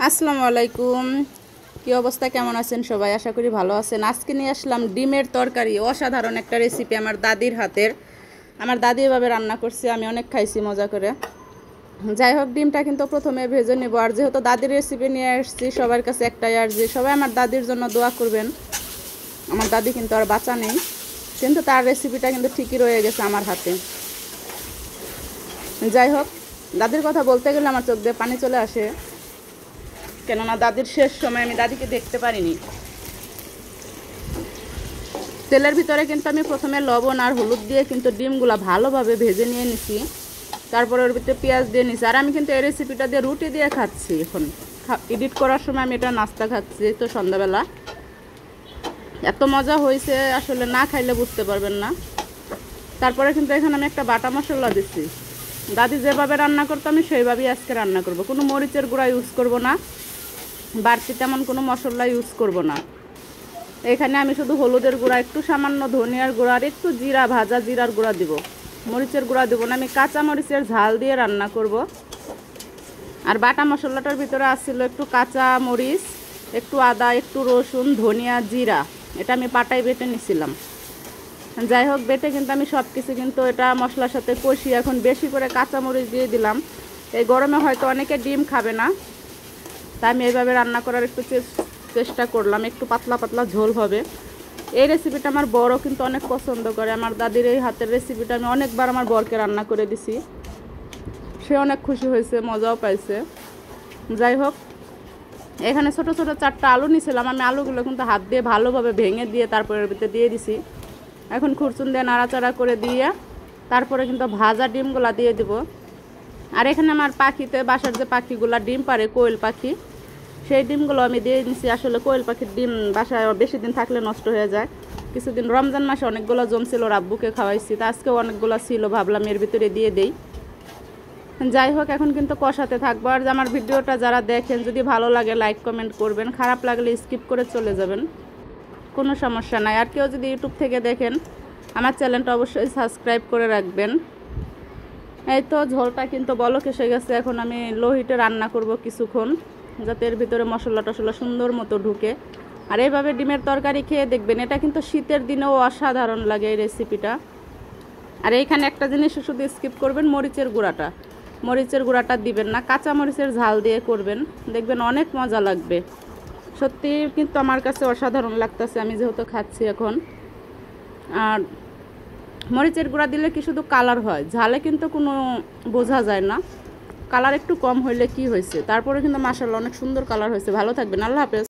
আসসালামু আলাইকুম। কি অবস্থা, কেমন আছেন সবাই? আশা করি ভালো আছেন। আজকে নিয়ে আসলাম ডিমের তরকারি। অসাধারণ একটা রেসিপি আমার দাদির হাতের। আমার দাদি এভাবে রান্না করছে, আমি অনেক খাইছি মজা করে। যাই হোক, ডিমটা কিন্তু প্রথমে ভেজে নেব। আর যেহেতু দাদির রেসিপি নিয়ে আসছি, সবার কাছে একটাই আর্জি, সবাই আমার দাদির জন্য দোয়া করবেন। আমার দাদি কিন্তু আর বাঁচা নেই, কিন্তু তার রেসিপিটা কিন্তু ঠিকই রয়ে গেছে আমার হাতে। যাই হোক, দাদির কথা বলতে গেলে আমার চোখ দিয়ে পানি চলে আসে, কেননা দাদির শেষ সময় আমি দাদিকে দেখতে পারিনি। তেলের ভিতরে কিন্তু আমি প্রথমে লবণ আর হলুদ দিয়ে কিন্তু ডিমগুলো ভালোভাবে ভেজে নিয়ে নিছি। তারপরে ওর ভিতরে পেঁয়াজ দিয়ে নিছি। আর আমি কিন্তু এই রেসিপিটা দিয়ে রুটি দিয়ে খাচ্ছি। এখন এডিট করার সময় আমি এটা নাস্তা খাচ্ছি, তো সন্ধ্যাবেলা এত মজা হয়েছে, আসলে না খাইলে বুঝতে পারবেন না। তারপরে কিন্তু এখানে আমি একটা বাটা মশলা দিচ্ছি। দাদি যেভাবে রান্না করতো আমি সেইভাবেই আজকে রান্না করব। কোনো মরিচের গুঁড়া ইউজ করব না, বাড়তি তেমন কোনো মশলা ইউজ করব না। এখানে আমি শুধু হলুদের গুঁড়া, একটু সামান্য ধনিয়ার গুঁড়া আর একটু জিরা, ভাজা জিরার গুঁড়া দিব। মরিচের গুঁড়া দেবো না, আমি কাঁচা মরিচের ঝাল দিয়ে রান্না করব। আর বাটা মশলাটার ভিতরে আসছিল একটু কাঁচা মরিচ, একটু আদা, একটু রসুন, ধনিয়া, জিরা। এটা আমি পাটায় বেটে নিছিলাম। যাই হোক, বেটে কিন্তু আমি সব কিছু কিন্তু এটা মশলার সাথে কষি। এখন বেশি করে কাঁচা মরিচ দিয়ে দিলাম। এই গরমে হয়তো অনেকে ডিম খাবে না, তাই আমি এইভাবে রান্না করার একটু চেষ্টা করলাম। একটু পাতলা পাতলা ঝোল হবে। এই রেসিপিটা আমার বড় কিন্তু অনেক পছন্দ করে। আমার দাদির এই হাতের রেসিপিটা আমি অনেকবার আমার বরকে রান্না করে দিছি, সে অনেক খুশি হয়েছে, মজাও পাইছে। যাই হোক, এখানে ছোট ছোট 4টা আলু নিয়েছিলাম আমি। আলুগুলো কিন্তু হাত দিয়ে ভালোভাবে ভেঙে দিয়ে তারপরে এর ভিতরে দিয়ে দিছি। এখন খুরচুন দিয়ে নাড়াচাড়া করে দিয়ে তারপরে কিন্তু ভাজা ডিমগুলা দিয়ে দিব। আর এখানে আমার পাখিতে, বাসার যে পাখিগুলা ডিম পারে, কোয়েল পাখি, সেই ডিমগুলো আমি দিয়ে নিছি। আসলে কোয়েল পাখির ডিম বাসায় বেশি দিন থাকলে নষ্ট হয়ে যায়। কিছুদিন রমজান মাসে অনেকগুলো জমছিল, রাব্বুকে খাওয়াইছি, তা আজকেও অনেকগুলো ছিল, ভাবলাম এর ভিতরে দিয়ে দেই। যাই হোক, এখন কিন্তু কষাতে থাকবো। আর আমার ভিডিওটা যারা দেখেন, যদি ভালো লাগে লাইক কমেন্ট করবেন, খারাপ লাগলে স্কিপ করে চলে যাবেন, কোনো সমস্যা নাই। আর কেউ যদি ইউটিউব থেকে দেখেন, আমার চ্যানেলটা অবশ্যই সাবস্ক্রাইব করে রাখবেন। এই তো ঝোলটা কিন্তু বলক এসে গেছে। এখন আমি লো হিটে রান্না করব কিছুক্ষণ, যাতে এর ভিতরে মশলা টশলা সুন্দর মতো ঢুকে। আর এইভাবে ডিমের তরকারি খেয়ে দেখবেন, এটা কিন্তু শীতের দিনেও অসাধারণ লাগে এই রেসিপিটা। আর এইখানে একটা জিনিস শুধু স্কিপ করবেন, মরিচের গুঁড়াটা। মরিচের গুঁড়াটা দিবেন না, কাঁচা মরিচের ঝাল দিয়ে করবেন, দেখবেন অনেক মজা লাগবে। সত্যি কিন্তু আমার কাছে অসাধারণ লাগতেছে, আমি যেহেতু খাচ্ছি এখন। আর মরিচের গুঁড়া দিলে কি শুধু কালার হয়, ঝালে কিন্তু কোনো বোঝা যায় না। কালার একটু কম হইলে কি হয়েছে, তারপরে কিন্তু মাশাআল্লাহ অনেক সুন্দর কালার হয়েছে। ভালো থাকবেন, আল্লাহ হাফেজ।